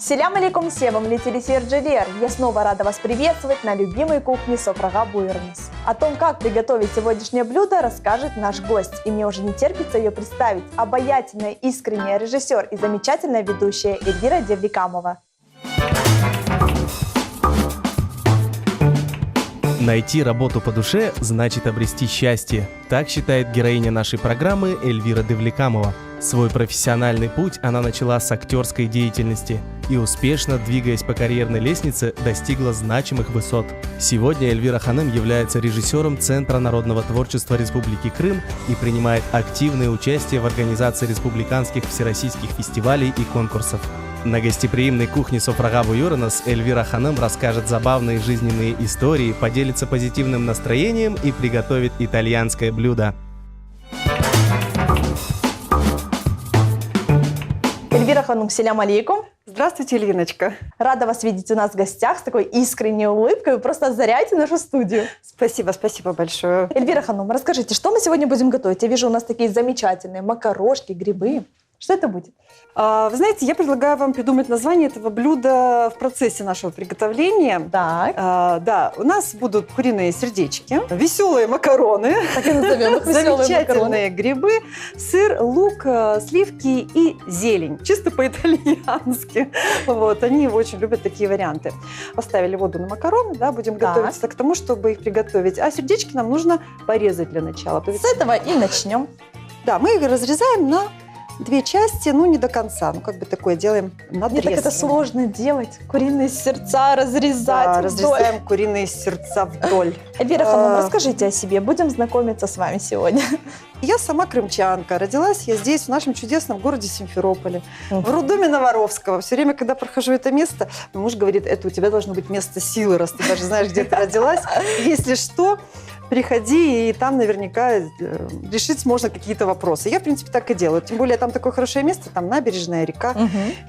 Селям алейкум севам, летелисер джелер. Я снова рада вас приветствовать на любимой кухне Софрага Буйрнес. О том, как приготовить сегодняшнее блюдо, расскажет наш гость. И мне уже не терпится ее представить. Обаятельная, искренняя режиссер и замечательная ведущая Эльвира Девликамова. Найти работу по душе значит обрести счастье. Так считает героиня нашей программы Эльвира Девликамова. Свой профессиональный путь она начала с актерской деятельности и, успешно двигаясь по карьерной лестнице, достигла значимых высот. Сегодня Эльвира Ханым является режиссером Центра народного творчества Республики Крым и принимает активное участие в организации республиканских всероссийских фестивалей и конкурсов. На гостеприимной кухне Софрага Буйрнес Эльвира Ханым расскажет забавные жизненные истории, поделится позитивным настроением и приготовит итальянское блюдо. Эльвира Ханым, селям алейкум. Здравствуйте, Ильиночка. Рада вас видеть у нас в гостях с такой искренней улыбкой. Вы просто озаряете нашу студию. Спасибо большое. Эльвира Ханым, расскажите, что мы сегодня будем готовить? Я вижу, у нас такие замечательные макарошки, грибы. Что это будет? Вы знаете, я предлагаю вам придумать название этого блюда в процессе нашего приготовления. Так. Да, у нас будут куриные сердечки, веселые макароны, Так и назовем их веселые замечательные грибы, сыр, лук, сливки и зелень. Чисто по-итальянски. Вот, они очень любят такие варианты. Поставили воду на макароны, да, будем готовиться к тому, чтобы их приготовить. А сердечки нам нужно порезать для начала. С этого и начнем. Да, мы их разрезаем на две части, не до конца. Как бы такое делаем надрез. Мне так это сложно делать. Куриные сердца разрезать. Да, разрезаем куриные сердца вдоль. Эльвира Ханым, расскажите о себе. Будем знакомиться с вами сегодня. Я сама крымчанка. Родилась я здесь, в нашем чудесном городе Симферополе, в роддоме Новоровского. Все время, когда прохожу это место, мой муж говорит, это у тебя должно быть место силы, раз ты даже знаешь, где ты родилась. Если что, приходи, и там наверняка решить можно какие-то вопросы. Я, в принципе, так и делаю. Тем более, там такое хорошее место, там набережная, река.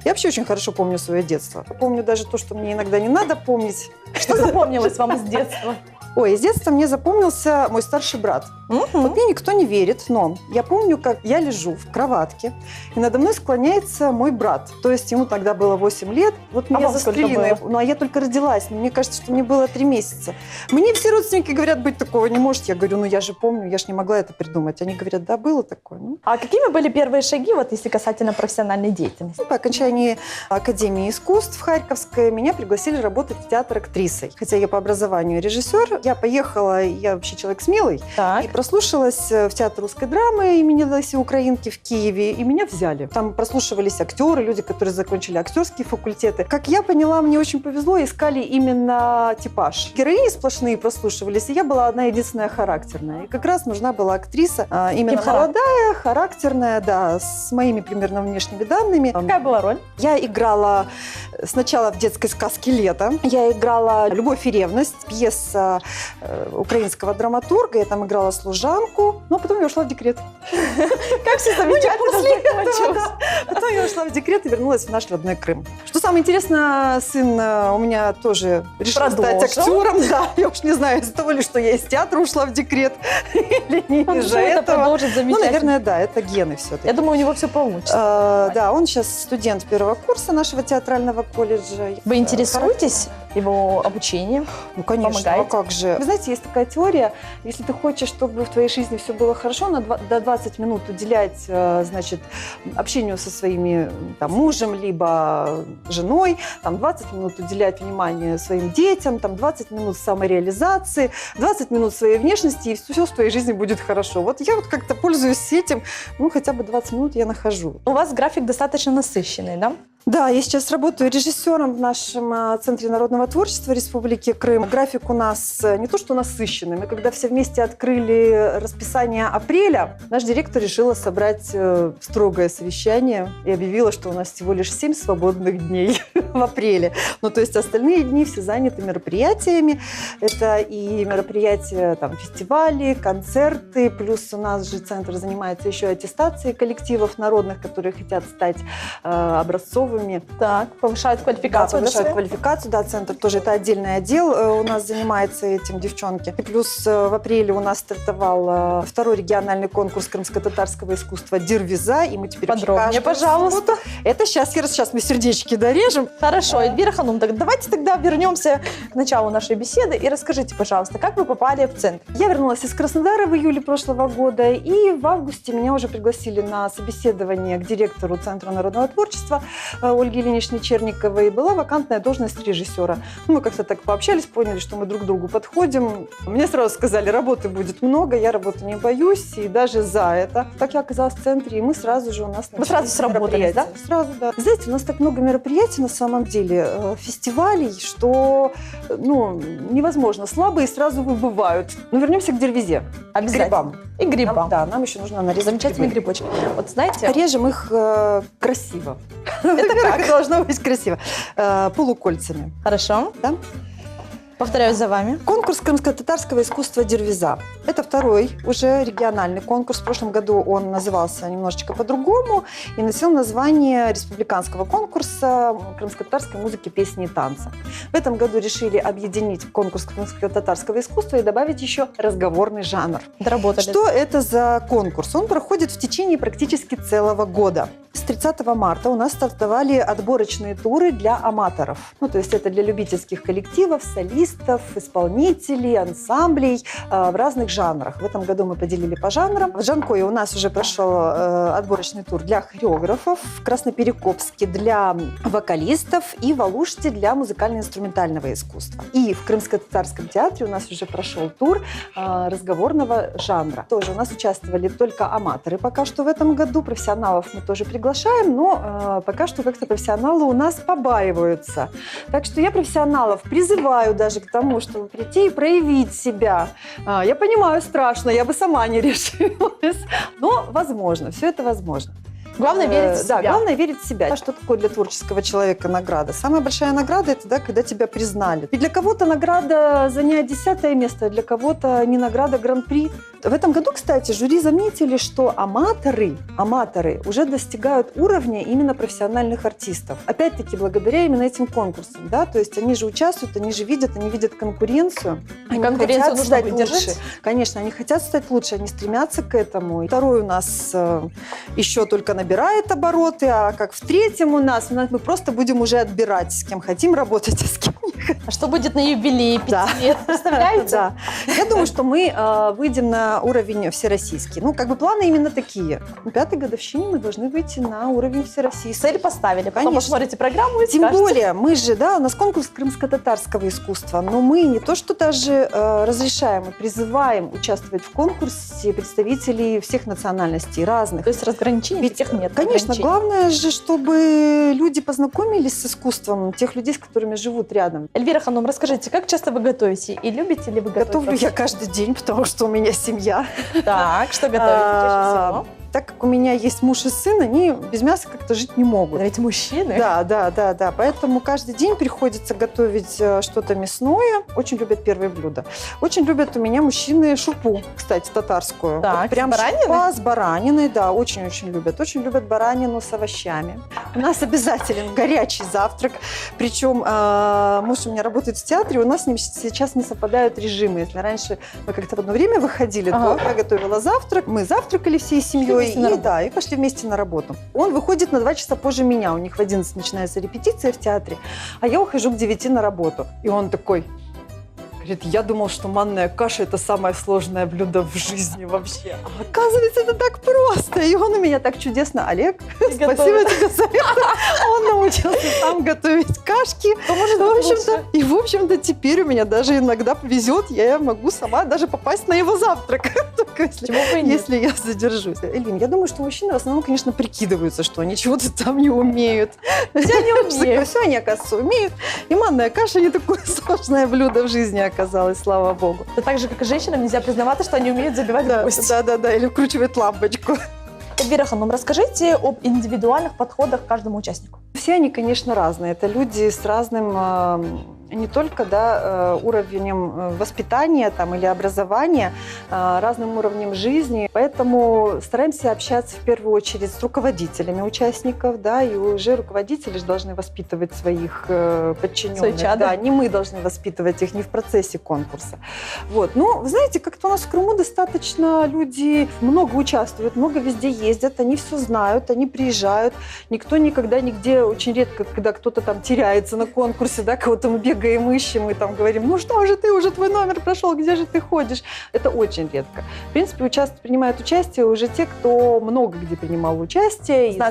Я вообще очень хорошо помню свое детство. Помню даже то, что мне иногда не надо помнить. Что запомнилось вам из детства? Ой, из детства мне запомнился мой старший брат. Вот мне никто не верит, но я помню, как я лежу в кроватке, и надо мной склоняется мой брат. То есть ему тогда было 8 лет. Вот меня застрелили. А я только родилась. Мне кажется, что мне было 3 месяца. Мне все родственники говорят, быть такого не может. Я говорю, я же помню, я же не могла это придумать. Они говорят, да, было такое. А какими были первые шаги, если касательно профессиональной деятельности? По окончании Академии искусств Харьковской меня пригласили работать в театр актрисой. Хотя я по образованию режиссер. Я поехала, я вообще человек смелый. Так. И прослушалась в театр русской драмы имени Леси Украинки в Киеве, и меня взяли. Там прослушивались актеры, люди, которые закончили актерские факультеты. Как я поняла, мне очень повезло, искали именно типаж. Героини сплошные прослушивались, и я была одна единственная характерная. И как раз нужна была актриса, именно молодая, характерная, да, с моими примерно внешними данными. Какая была роль? Я играла сначала в детской сказке «Лето». Я играла «Любовь и ревность», пьеса украинского драматурга. Я там играла служанку, но потом я ушла в декрет. Как все замечательно закончилось. Потом я ушла в декрет и вернулась в наш родной Крым. Что самое интересное, сын у меня тоже решил стать актером. Да, я уж не знаю, из-за того ли, что я из театра ушла в декрет, или не из-за этого. Наверное, да, это гены все-таки. Я думаю, у него все получится. Да, он сейчас студент первого курса нашего театрального колледжа. Вы интересуетесь его обучением? Конечно, помогаете? А как же? Вы знаете, есть такая теория, если ты хочешь, чтобы в твоей жизни все было хорошо, до 20 минут уделять, значит, общению со своими мужем, либо женой, 20 минут уделять внимание своим детям, 20 минут самореализации, 20 минут своей внешности, и все в твоей жизни будет хорошо. Вот я как-то пользуюсь этим, хотя бы 20 минут я нахожу. У вас график достаточно насыщенный, да? Да, я сейчас работаю режиссером в нашем Центре народного творчества Республики Крым. График у нас не то что насыщенный. Мы когда все вместе открыли расписание апреля, наш директор решила собрать строгое совещание и объявила, что у нас всего лишь 7 свободных дней в апреле. То есть остальные дни все заняты мероприятиями. Это и мероприятия, фестивали, концерты. Плюс у нас же Центр занимается еще аттестацией коллективов народных, которые хотят стать образцовыми финансовыми. Так, повышают Да, квалификацию. повышают свою? квалификацию, да, центр тоже это отдельный отдел у нас занимается этим, девчонки. И плюс в апреле у нас стартовал второй региональный конкурс крымско-татарского искусства «Дирвиза», и мы теперь вообще Подробнее, каждую пожалуйста. субботу- Это сейчас мы сердечки дорежем. Хорошо, Эльвира Ханум, так давайте тогда вернемся к началу нашей беседы и расскажите, пожалуйста, как вы попали в центр? Я вернулась из Краснодара в июле прошлого года, и в августе меня уже пригласили на собеседование к директору Центра народного творчества Ольге Ильиничне Черниковой. Была вакантная должность режиссера. Мы как-то так пообщались, поняли, что мы друг к другу подходим. Мне сразу сказали, работы будет много, я работы не боюсь, и даже за это. Так я оказалась в центре, и мы сразу же у нас Вы сразу сработались, да? Сразу, да. Знаете, у нас так много мероприятий на самом деле, фестивалей, что невозможно. Слабые сразу выбывают. Но вернемся к Дервизе. Обязательно. Грибам. И грибам. Нам еще нужно нарезать Замечательные грибы. грибочки. Вот знаете, Режем их красиво. Это как должно быть красиво. Полукольцами. хорошо, Да? повторяю за вами. Конкурс крымско-татарского искусства «Дервиза». Это второй уже региональный конкурс. В прошлом году он назывался немножечко по-другому и носил название республиканского конкурса крымско-татарской музыки, песни и танца. В этом году решили объединить конкурс крымско-татарского искусства и добавить еще разговорный жанр. Доработали. Что это за конкурс? Он проходит в течение практически целого года. С 30 марта у нас стартовали отборочные туры для аматоров. То есть это для любительских коллективов, солистов, исполнителей, ансамблей в разных жанрах. В этом году мы поделили по жанрам. В Жанкое у нас уже прошел отборочный тур для хореографов, в Красноперекопске для вокалистов и в Алуште для музыкально-инструментального искусства. И в Крымско-татарском театре у нас уже прошел тур разговорного жанра. Тоже у нас участвовали только аматоры пока что в этом году. Профессионалов мы тоже приглашаем, но пока что как-то профессионалы у нас побаиваются. Так что я профессионалов призываю даже к тому, чтобы прийти и проявить себя. Я понимаю, страшно, я бы сама не решилась, но возможно, все это возможно. Главное верить в себя. Да, главное верить в себя. Что такое для творческого человека награда? Самая большая награда – это когда тебя признали. И для кого-то награда занять 10 место, а для кого-то не награда гран-при. В этом году, кстати, жюри заметили, что аматоры уже достигают уровня именно профессиональных артистов. Опять-таки, благодаря именно этим конкурсам. Да? То есть они же участвуют, они видят конкуренцию. Они Конкуренцию хотят нужно стать выдержать. лучше. Конечно, они хотят стать лучше, они стремятся к этому. И второй у нас еще только набирает обороты, а как в третьем у нас мы просто будем уже отбирать, с кем хотим работать, а с кем не хотим. А что будет на юбилее 5 Да. лет, представляете? Да. Я думаю, что мы выйдем на уровень всероссийский. Планы именно такие. На 5-й годовщине мы должны выйти на уровень всероссийский. Цель поставили. Потом Конечно. посмотрите программу и Тем скажете. более, мы же, у нас конкурс крымско-татарского искусства, но мы не то что даже разрешаем, мы призываем участвовать в конкурсе представителей всех национальностей, разных. То есть разграничений Ведь, таких нет. конечно, ограничений. главное же, чтобы люди познакомились с искусством тех людей, с которыми живут рядом. Эльвира Ханум, расскажите, как часто вы готовите? И любите ли вы готовить? Готовлю я каждый день, потому что у меня семья. Так, что готовите чаще всего? Так как у меня есть муж и сын, они без мяса как-то жить не могут. Да ведь мужчины. Да. Поэтому каждый день приходится готовить что-то мясное. Очень любят первые блюда. Очень любят у меня мужчины шурпу, кстати, татарскую. Так, Прям с бараниной? шурпа с бараниной, да, очень-очень любят. Очень любят баранину с овощами. У нас обязателен горячий завтрак. Причем муж у меня работает в театре, у нас с ним сейчас не совпадают режимы. Если раньше мы как-то в одно время выходили, то я готовила завтрак, мы завтракали всей семьей. И пошли вместе на работу. Он выходит на 2 часа позже меня. У них в 11 начинается репетиция в театре, а я ухожу к 9 на работу. И он такой говорит: я думал, что манная каша – это самое сложное блюдо в жизни вообще. А оказывается, это так просто. И он у меня так чудесно: Олег, спасибо тебе за это. Он научился сам готовить кашки. В общем-то, теперь у меня даже иногда повезет, я могу сама даже попасть на его завтрак. Только если я задержусь. Эльвин, я думаю, что мужчины в основном, конечно, прикидываются, что они чего-то там не умеют. Все не умеют. Все они, оказывается, умеют. И манная каша не такое сложное блюдо в жизни оказалось, слава богу. Это так же, как и женщинам, нельзя признаваться, что они умеют забивать гвоздь. Да, или вкручивать лампочку. Эльвира Ханум, расскажите об индивидуальных подходах к каждому участнику. Все они, конечно, разные. Это люди с разным не только уровнем воспитания там, или образования, разным уровнем жизни. Поэтому стараемся общаться в первую очередь с руководителями участников, да, и уже руководители же должны воспитывать своих подчиненных. Да, не мы должны воспитывать их не в процессе конкурса. Вот. Ну, вы знаете, как-то у нас в Крыму достаточно люди много участвуют, много везде ездят, они все знают, они приезжают. Никто никогда нигде, очень редко, когда кто-то там теряется на конкурсе, да, кого-то мы бегаем, ищем, и там говорим, ну что же ты, уже твой номер прошел, где же ты ходишь? Это очень редко. В принципе, принимают участие уже те, кто много где принимал участие, и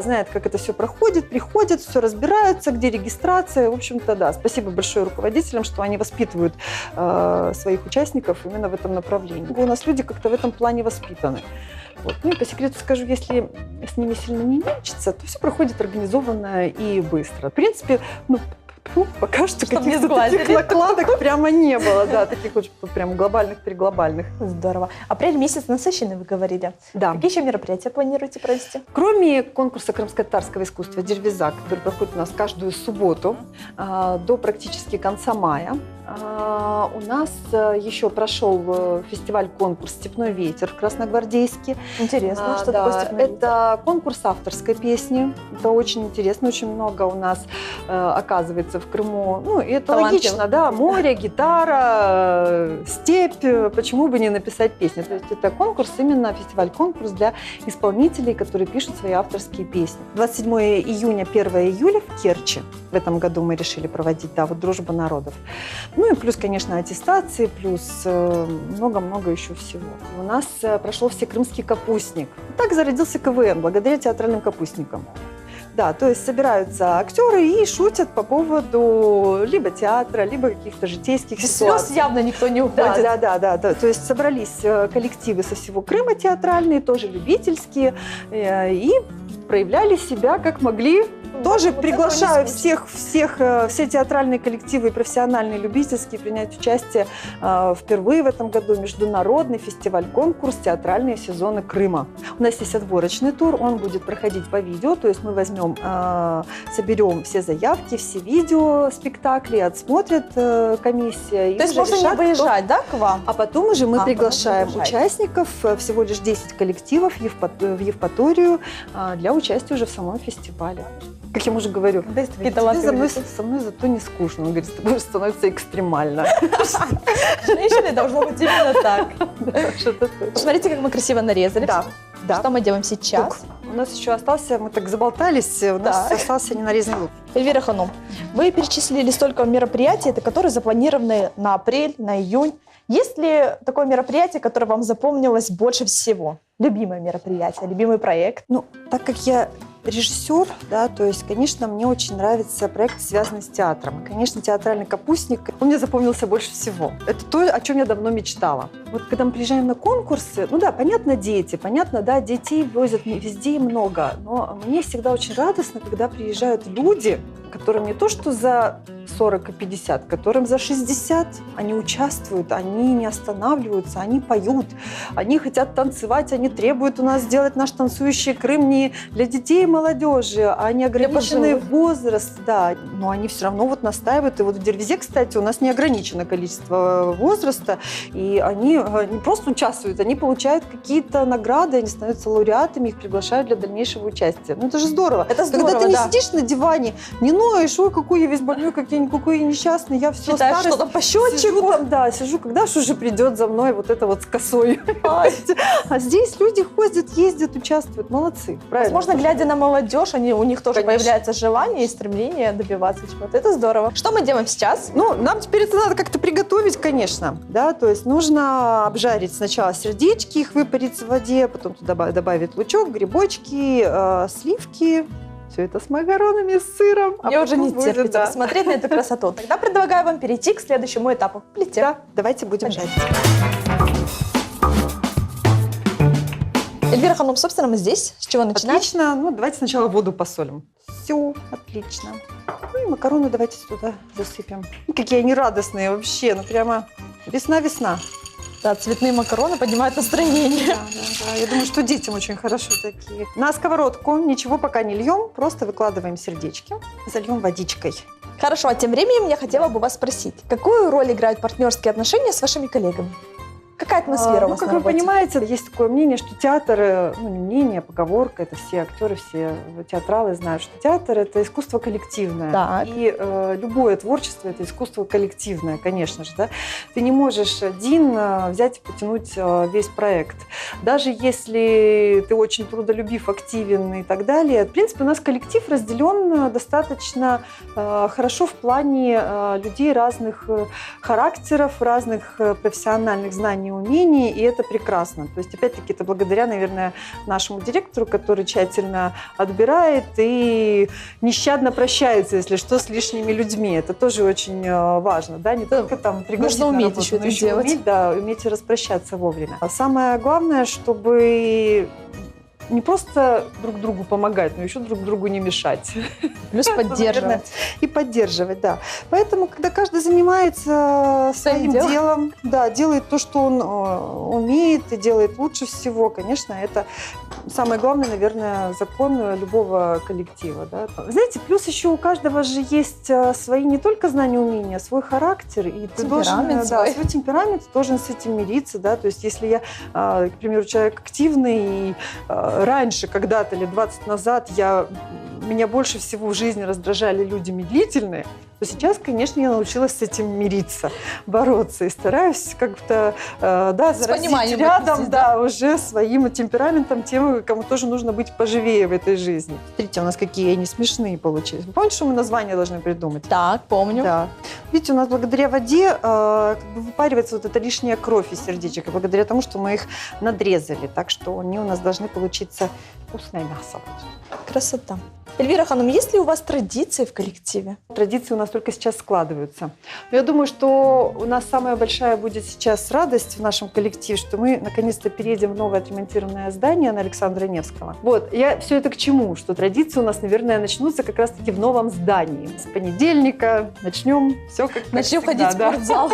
знает, как это все проходит, приходят, все разбираются, где регистрация. В общем-то, да, спасибо большое руководителям, что они воспитывают своих участников именно в этом направлении. У нас люди как-то в этом плане воспитаны. Вот. Ну и по секрету скажу, если с ними сильно не нянчиться, то все проходит организованно и быстро. В принципе, пока что каких-то таких накладок прямо не было, да, таких вот прям глобальных. Здорово. Апрель месяц насыщенный, вы говорили. Да. Какие еще мероприятия планируете провести? Кроме конкурса крымско-татарского искусства «Дервизак», который проходит у нас каждую субботу до практически конца мая, у нас еще прошел фестиваль-конкурс «Степной ветер» в Красногвардейске. Интересно, что такое «Степной ветер»? Это конкурс авторской песни. Это очень интересно, очень много у нас оказывается в Крыму. Ну, и это логично, да, море, гитара, степь. Почему бы не написать песню? То есть это конкурс, именно фестиваль-конкурс для исполнителей, которые пишут свои авторские песни. 27 июня, 1 июля в Керчи. В этом году мы решили проводить, да, вот «Дружба народов». Ну и плюс, конечно, аттестации, плюс много-много еще всего. У нас прошел всекрымский капустник. Так зародился КВН, благодаря театральным капустникам. Да, то есть собираются актеры и шутят по поводу либо театра, либо каких-то житейских ситуаций. Слез явно никто не уходит. Да. То есть собрались коллективы со всего Крыма театральные, тоже любительские, и проявляли себя как могли. Тоже вот приглашаю все театральные коллективы и профессиональные, любительские принять участие впервые в этом году в международный фестиваль-конкурс «Театральные сезоны Крыма». У нас есть отборочный тур, он будет проходить по видео, то есть мы соберем все заявки, все видео спектакли, отсмотрит комиссия. То есть можно не выезжать, да, к вам? А потом уже мы приглашаем участников, всего лишь 10 коллективов в Евпаторию для участия уже в самом фестивале. Как я мужу говорю, со мной зато не скучно. Он говорит, с тобой становится экстремально. Женщиной должно быть именно так. Посмотрите, как мы красиво нарезали. Да. Что мы делаем сейчас? У нас еще остался, мы так заболтались, у нас остался ненарезанный лук. Эльвира Ханум, вы перечислили столько мероприятий, которые запланированы на апрель, на июнь. Есть ли такое мероприятие, которое вам запомнилось больше всего? Любимое мероприятие, любимый проект? Ну, так как я режиссер, да, то есть, конечно, мне очень нравится проект, связанный с театром. Конечно, театральный капустник, он мне запомнился больше всего. Это то, о чем я давно мечтала. Вот когда мы приезжаем на конкурсы, ну да, понятно, да, детей возят везде и много, но мне всегда очень радостно, когда приезжают люди, которым не то что за 40 и 50, которым за 60, они участвуют, они не останавливаются, они поют, они хотят танцевать, они требуют у нас сделать наш танцующий Крым не для детей и молодежи, а не ограниченный возраст, да, но они все равно вот настаивают. И вот в Дервизе, кстати, у нас не ограничено количество возраста, и они не просто участвуют, они получают какие-то награды, они становятся лауреатами, их приглашают для дальнейшего участия. Ну это же здорово. Это здорово, когда ты не сидишь на диване, не ноешь, ой, какой я весь больной, какой я несчастный, я все старость. Что там по счетчику? Сижу, когда же уже придет за мной вот это вот с косой. А здесь люди ходят, ездят, участвуют, молодцы. Правильно. Возможно, глядя на молодежь, у них тоже появляется желание и стремление добиваться чего-то. Это здорово. Что мы делаем сейчас? Ну, нам теперь это надо как-то приготовить, конечно, да, то есть нужно обжарить сначала сердечки, их выпарить в воде, потом туда добавить лучок, грибочки, сливки. Все это с макаронами, с сыром. Мне уже не терпится посмотреть на эту красоту. Тогда предлагаю вам перейти к следующему этапу. Плите. Да, давайте будем жарить. Эльвира Ханум, собственно, мы здесь. С чего начинаем? Отлично. Ну, давайте сначала воду посолим. Все, отлично. Ну и макароны давайте туда засыпем. Какие они радостные вообще. Ну, прямо весна-весна. Да, цветные макароны поднимают настроение. Да. Я думаю, что детям очень хорошо такие. На сковородку ничего пока не льем, просто выкладываем сердечки, зальем водичкой. Хорошо, а тем временем я хотела бы вас спросить, какую роль играют партнерские отношения с вашими коллегами? Какая атмосфера у вас как на вы работе? понимаете, есть такое мнение, что театр, ну не мнение, а поговорка, это все актеры, все театралы знают, что театр – это искусство коллективное. Так. И любое творчество – это искусство коллективное, конечно же. Да? Ты не можешь один взять и потянуть весь проект. Даже если ты очень трудолюбив, активен и так далее. В принципе, у нас коллектив разделен достаточно хорошо в плане людей разных характеров, разных профессиональных знаний, умений, и это прекрасно. То есть, опять-таки, это благодаря, наверное, нашему директору, который тщательно отбирает и нещадно прощается, если что, с лишними людьми. Это тоже очень важно, да, не только там пригласить нужно на уметь работу, еще но это делать. уметь, да, уметь распрощаться вовремя. А самое главное, чтобы не просто друг другу помогать, но еще друг другу не мешать. Плюс поддерживать. И поддерживать, да. Поэтому, когда каждый занимается своим делом, да, делает то, что он умеет и делает лучше всего, конечно, это самое главное, наверное, закон любого коллектива. Да. Знаете, плюс еще у каждого же есть свои не только знания, умения, а свой характер. И ты должен, свой темперамент, ты должен с этим мириться. Да. То есть если я, к примеру, человек активный, и раньше, когда-то, лет 20 назад, меня больше всего в жизни раздражали люди медлительные, то сейчас, конечно, я научилась с этим мириться, бороться и стараюсь как-то заразить рядом, уже своим темпераментом тем, кому тоже нужно быть поживее в этой жизни. Смотрите, у нас какие они смешные получились. Вы помните, что мы название должны придумать? Так, помню. Да. Видите, у нас благодаря воде выпаривается вот эта лишняя кровь из сердечек, и благодаря тому, что мы их надрезали, так что они у нас должны получиться вкусное мясо. Красота. Эльвира Ханум, есть ли у вас традиции в коллективе? Традиции у нас только сейчас складываются. Но я думаю, что у нас самая большая будет сейчас радость в нашем коллективе, что мы наконец-то переедем в новое отремонтированное здание на Александра Невского. Вот, я все это к чему? Что традиции у нас, наверное, начнутся как раз-таки в новом здании. С понедельника начнем все как начнем всегда, ходить в спортзал.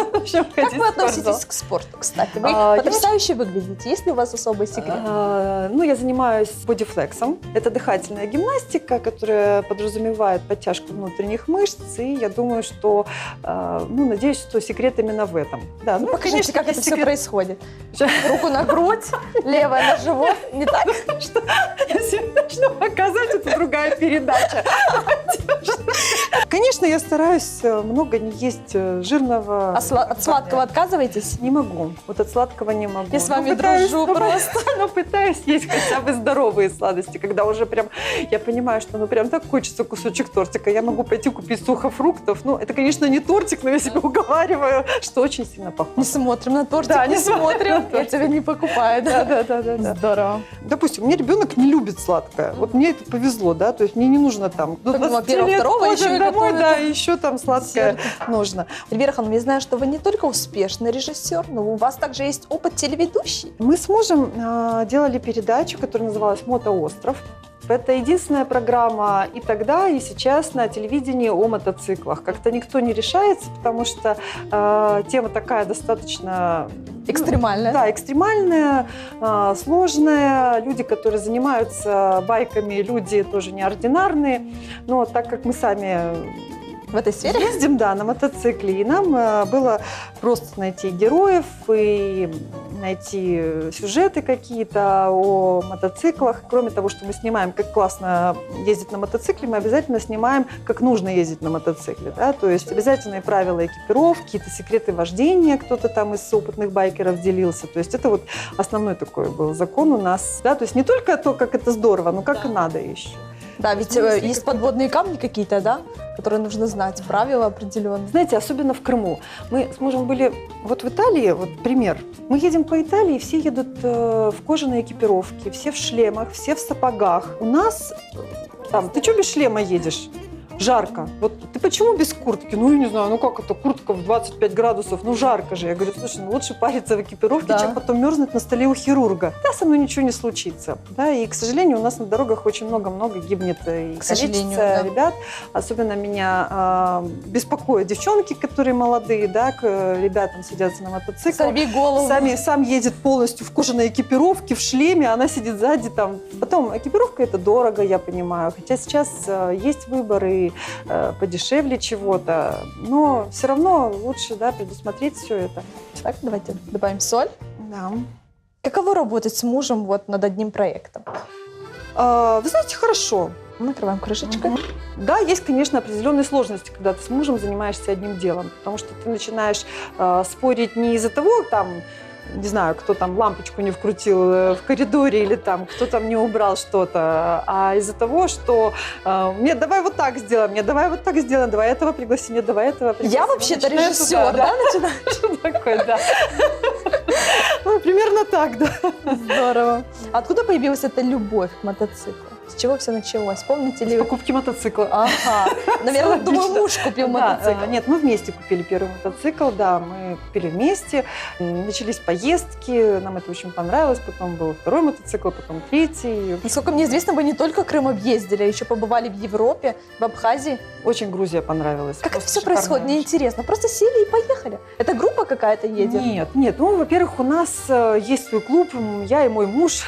Как вы относитесь к спорту, кстати? Вы потрясающе выглядите. Есть ли у вас особый секрет? Я занимаюсь бодифлексом. Это дыхательная гимнастика, которая подразумевает подтяжку внутренних мышц. И я думаю, что, надеюсь, что секрет именно в этом. Да, покажите, как это все происходит. Руку на грудь, левая на живот. Не так? Если начну показывать, это другая передача. Конечно, я стараюсь много не есть жирного. От сладкого отказываетесь? Не могу. Вот от сладкого не могу. Я с вами дружу просто. Но пытаюсь есть хотя бы здоровые сладости, когда уже прям я понимаю, что прям так хочется кусочек тортика. Я могу пойти купить сухофруктов. Это, конечно, не тортик, но я себя уговариваю, что очень сильно похоже. Не смотрим на тортик, не смотрим. Я тебя не покупаю. Да. Здорово. Допустим, у меня ребенок не любит сладкое. Вот мне это повезло, да, то есть мне не нужно там до 20 лет ходит домой, да, еще там сладкое нужно. Эльвира Ханум, я знаю, что вы не только успешный режиссер, но у вас также есть опыт телеведущий. Мы с мужем делали передачу, которая называлась «Мотоостров». Это единственная программа и тогда, и сейчас на телевидении о мотоциклах. Как-то никто не решается, потому что тема такая достаточно... Экстремальная. Да, экстремальная, сложная. Люди, которые занимаются байками, люди тоже неординарные. Но так как мы сами... В этой сфере? Ездим, да, на мотоцикле. И нам было просто найти героев и найти сюжеты какие-то о мотоциклах. Кроме того, что мы снимаем, как классно ездить на мотоцикле, мы обязательно снимаем, как нужно ездить на мотоцикле. Да? То есть обязательные правила экипировки, какие-то секреты вождения, кто-то там из опытных байкеров делился. То есть это вот основной такой был закон у нас. Да? То есть не только то, как это здорово, но как и надо еще. Да, ведь есть подводные камни какие-то, да, которые нужно знать, правила определенные. Знаете, особенно в Крыму. Мы с мужем были вот в Италии, вот пример. Мы едем по Италии, все едут в кожаной экипировке, все в шлемах, все в сапогах. У нас там, ты что без шлема едешь? Жарко. Вот ты почему без куртки? Я не знаю, как это, куртка в 25 градусов, жарко же. Я говорю, слушай, лучше париться в экипировке, чем потом мерзнуть на столе у хирурга. Да, со мной ничего не случится. Да, и, к сожалению, у нас на дорогах очень много гибнет и количество ребят. Особенно меня беспокоят девчонки, которые молодые, да, к ребятам садятся на мотоцикл. Сорви голову. Сам едет полностью в кожаной экипировке, в шлеме, она сидит сзади там. Потом, экипировка это дорого, я понимаю. Хотя сейчас есть выборы, и подешевле чего-то. Но все равно лучше, да, предусмотреть все это. Так, давайте добавим соль. Да. Каково работать с мужем вот над одним проектом? Вы знаете, хорошо. Накрываем крышечкой. Да, есть, конечно, определенные сложности, когда ты с мужем занимаешься одним делом, потому что ты начинаешь спорить не из-за того, там, не знаю, кто там лампочку не вкрутил в коридоре или там кто там не убрал что-то, а из-за того, что мне давай вот так сделаем, мне давай вот так сделаем, давай этого пригласи, мне давай этого пригласи. Я вообще-то Начинаешь режиссер, туда, да, начинаешь? Такой, да. Ну, примерно так, да. Здорово. Откуда появилась эта любовь к мотоциклу? С чего все началось? Помните С ли? покупки мотоцикла. Ага. Наверное, Всё думаю, логично. муж купил Да, мотоцикл. нет, мы вместе купили первый мотоцикл, да, мы купили вместе. Начались поездки, нам это очень понравилось. Потом был второй мотоцикл, потом третий. Насколько мне известно, вы не только Крым объездили, а еще побывали в Европе, в Абхазии. Очень Грузия понравилась. Как это Просто все шикарная происходит? Мне очень. интересно. Просто сели и поехали. Это группа какая-то едет? Нет. Ну, во-первых, у нас есть свой клуб, я и мой муж.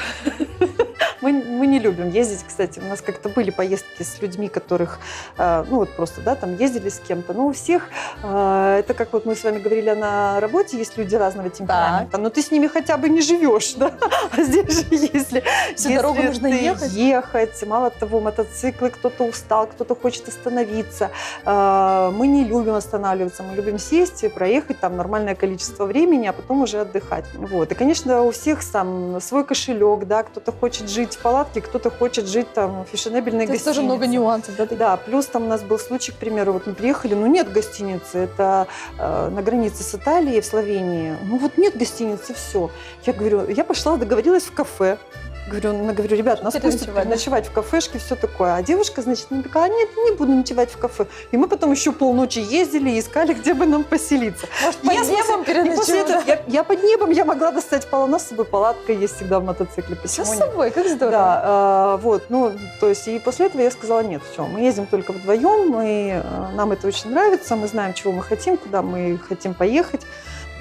Мы не любим ездить, кстати. У нас как-то были поездки с людьми, которых, ну вот просто, да, там ездили с кем-то. Но у всех, это как вот мы с вами говорили на работе, есть люди разного темперамента, но ты с ними хотя бы не живешь, да? А здесь же Всю дорогу нужно ехать. Мало того, мотоциклы, кто-то устал, кто-то хочет остановиться. Мы не любим останавливаться, мы любим сесть и проехать там нормальное количество времени, а потом уже отдыхать. Вот. И, конечно, у всех сам свой кошелек, да, кто-то хочет жить в палатке, кто-то хочет жить там в фешенебельной То есть гостинице. тоже много нюансов, да? Да, плюс там у нас был случай, к примеру, вот мы приехали, ну нет гостиницы, это на границе с Италией, в Словении. Ну вот нет гостиницы, все. Я говорю, я пошла, договорилась в кафе. Говорю, ребят, нас пустят ночевать в кафешке, все такое. А девушка, значит, мне такая, нет, не буду ночевать в кафе. И мы потом еще полночи ездили и искали, где бы нам поселиться. Может, под небом переночевать? Я под небом, я могла достать у нас с собой палатка есть всегда в мотоцикле. Все с собой, как здорово. Да, вот, ну, то есть, и после этого я сказала, нет, все, мы ездим только вдвоем, нам это очень нравится, мы знаем, чего мы хотим, куда мы хотим поехать.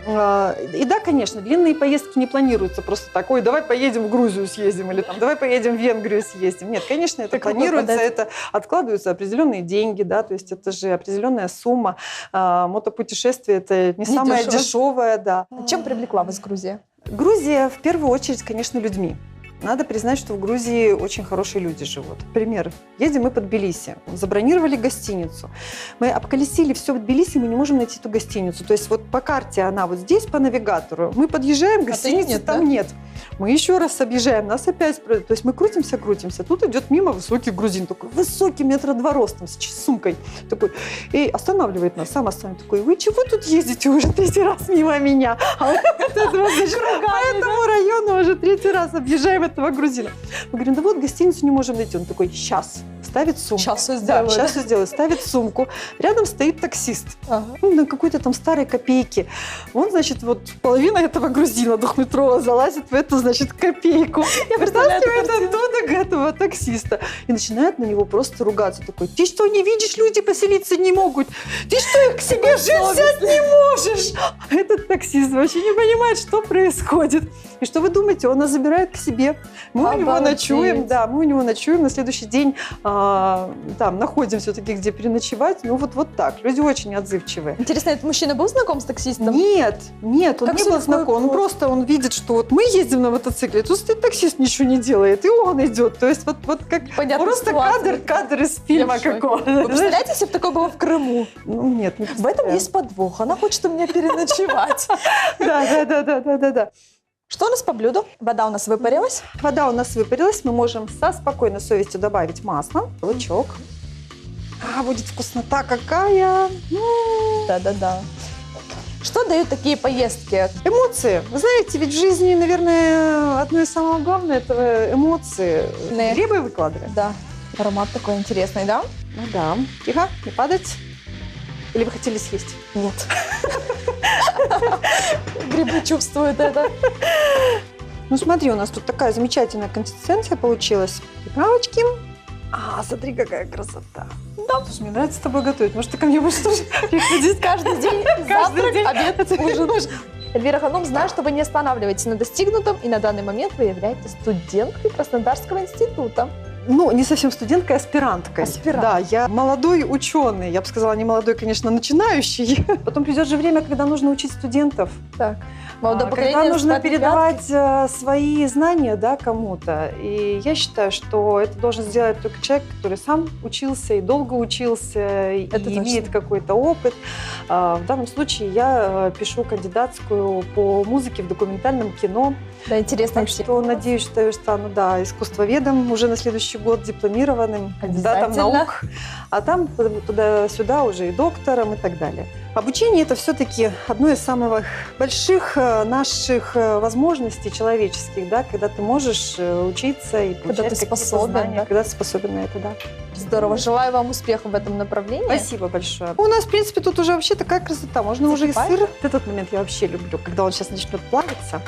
И да, конечно, длинные поездки не планируются просто так, ой, давай поедем в Грузию съездим, или там, давай поедем в Венгрию съездим. Нет, конечно, это планируется, это откладываются определенные деньги, да, то есть это же определенная сумма. Мотопутешествие – это не самое дешевое, да. Чем привлекла вас Грузия? Грузия, в первую очередь, конечно, людьми. Надо признать, что в Грузии очень хорошие люди живут. Пример. Едем мы под Тбилиси, забронировали гостиницу. Мы обколесили все в Тбилиси, мы не можем найти эту гостиницу. То есть вот по карте она вот здесь, по навигатору. Мы подъезжаем, гостиницы там нет. Мы еще раз объезжаем, нас опять... То есть мы крутимся. Тут идет мимо высокий грузин, такой высокий, 2 метра ростом, с сумкой. Такой, и останавливает нас, сам останавливает. Такой, вы чего тут ездите уже 3-й раз мимо меня? А вот по этому району уже 3-й раз объезжаем этого грузина. Мы говорим, да вот гостиницу не можем найти. Он такой, сейчас. Ставит сумку. Сейчас все сделаю. Да, сейчас все сделаю. Ставит сумку. Рядом стоит таксист. Ну, на какой-то там старой копейке. Он, значит, вот половина этого грузина 2-метрового залазит в эту, значит, копейку. Я вытаскивает оттуда этого таксиста. И начинает на него просто ругаться. Такой, ты что, не видишь, люди поселиться не могут? Ты что, их к себе жить взять не можешь? А этот таксист вообще не понимает, что происходит. И что вы думаете, он нас забирает к себе. Мы у него ночуем, да, мы у него ночуем. На следующий день там находим все-таки, где переночевать. Ну, вот так. Люди очень отзывчивые. Интересно, этот мужчина был знаком с таксистом? Нет, он не был знаком. Он видит, что вот мы ездим на мотоцикле, тут стоит таксист, ничего не делает, и он идет. То есть вот как просто кадр из фильма какого-то. Вы представляете, если бы такое было в Крыму? Ну, нет, не в этом есть подвох. Она хочет у меня переночевать. Да. Что у нас по блюду? Вода у нас выпарилась. Вода у нас выпарилась. Мы можем со спокойной совестью добавить масло, лучок. Будет вкуснота какая! Да. Что дают такие поездки? Эмоции. Вы знаете, ведь в жизни, наверное, одно из самого главного – это эмоции. Грибы выкладываем. Да. Аромат такой интересный, да? Ну да. Тихо, не падать. Или вы хотели съесть? Нет. Грибы чувствуют это. Ну смотри, у нас тут такая замечательная консистенция получилась. Приправочки. Смотри, какая красота. Да, слушай, мне нравится с тобой готовить. Может, ты ко мне будешь тоже приходить каждый день? Завтрак, обед, ужин. Эльвира Ханум, знаю, что вы не останавливаетесь на достигнутом, и на данный момент вы являетесь студенткой Краснодарского института. Ну, не совсем студенткой, а аспиранткой. Аспирант. Да, я молодой ученый. Я бы сказала, не молодой, конечно, начинающий. Потом придет же время, когда нужно учить студентов. Так. Молодое Когда поколение нужно спят передавать свои знания, да, кому-то. И я считаю, что это должен сделать только человек, который сам учился и долго учился, и Это имеет точно. какой-то опыт. В данном случае я пишу кандидатскую по музыке в документальном кино. Да, интересно. Так что надеюсь, что я стану, да, искусствоведом уже на следующий год, дипломированным кандидатом Обязательно. наук. А там туда-сюда уже и доктором и так далее. Обучение – это все-таки одно из самых больших наших возможностей человеческих, да, когда ты можешь учиться и Когда получать ты какие-то способен, знания, да? когда ты способен на это, да. Здорово. Желаю вам успеха в этом направлении. Спасибо большое. У нас, в принципе, тут уже вообще такая красота. Можно уже и Закипает? сыр. Этот момент я вообще люблю, когда он сейчас начнет плавиться.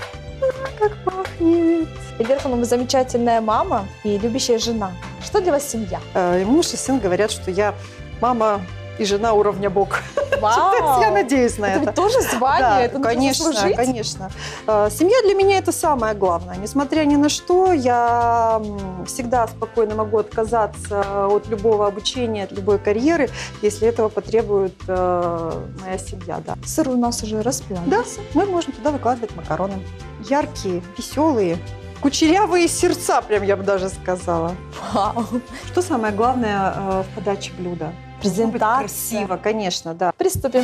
Как пахнет. Эльвира Ханум, вы замечательная мама и любящая жена. Что для вас семья? И муж и сын говорят, что я мама и жена уровня Бог. Вау! Я надеюсь на Это это. ведь тоже звание, Да, это нужно конечно, заслужить. конечно. Семья для меня это самое главное. Несмотря ни на что, я всегда спокойно могу отказаться от любого обучения, от любой карьеры, если этого потребует моя семья. Да. Сыр у нас уже расплавился. Да, мы можем туда выкладывать макароны. Яркие, веселые, кучерявые сердца, прям я бы даже сказала. Вау. Что самое главное в подаче блюда? Должно быть Презентация. красиво, конечно, да. Приступим.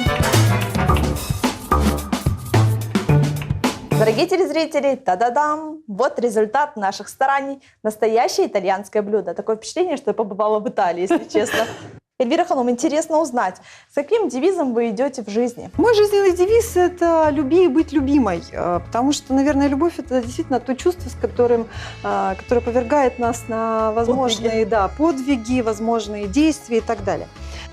Дорогие телезрители, та-да-дам! Вот результат наших стараний. Настоящее итальянское блюдо. Такое впечатление, что я побывала в Италии, если честно. Эльвира Ханум, интересно узнать, с каким девизом вы идете в жизни? Мой жизненный девиз – это «люби и быть любимой», потому что, наверное, любовь – это действительно то чувство, с которым, которое повергает нас на возможные подвиги, возможные действия и так далее.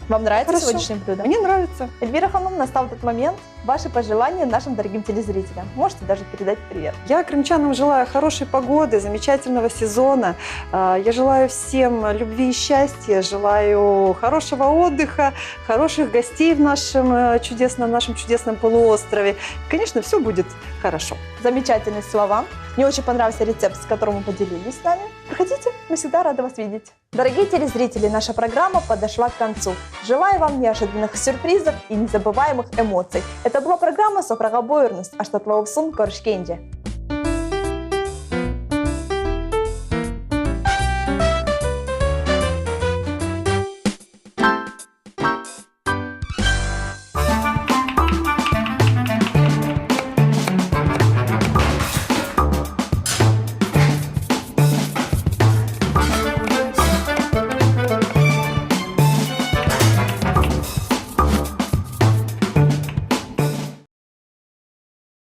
Вам нравится Хорошо. сегодняшнее блюдо? Мне нравится. Эльвира Ханум, настал тот момент. Ваши пожелания нашим дорогим телезрителям. Можете даже передать привет. Я крымчанам желаю хорошей погоды, замечательного сезона. Я желаю всем любви и счастья, желаю хорошего отдыха, хороших гостей в нашем чудесном полуострове. Конечно, все будет хорошо. Замечательные слова. Мне очень понравился рецепт, с которым вы поделились с нами. Приходите, мы всегда рады вас видеть. Дорогие телезрители, наша программа подошла к концу. Желаю вам неожиданных сюрпризов и незабываемых эмоций. Это была программа «Софрага Буйрнус», а что твоего сын Коршкенджи.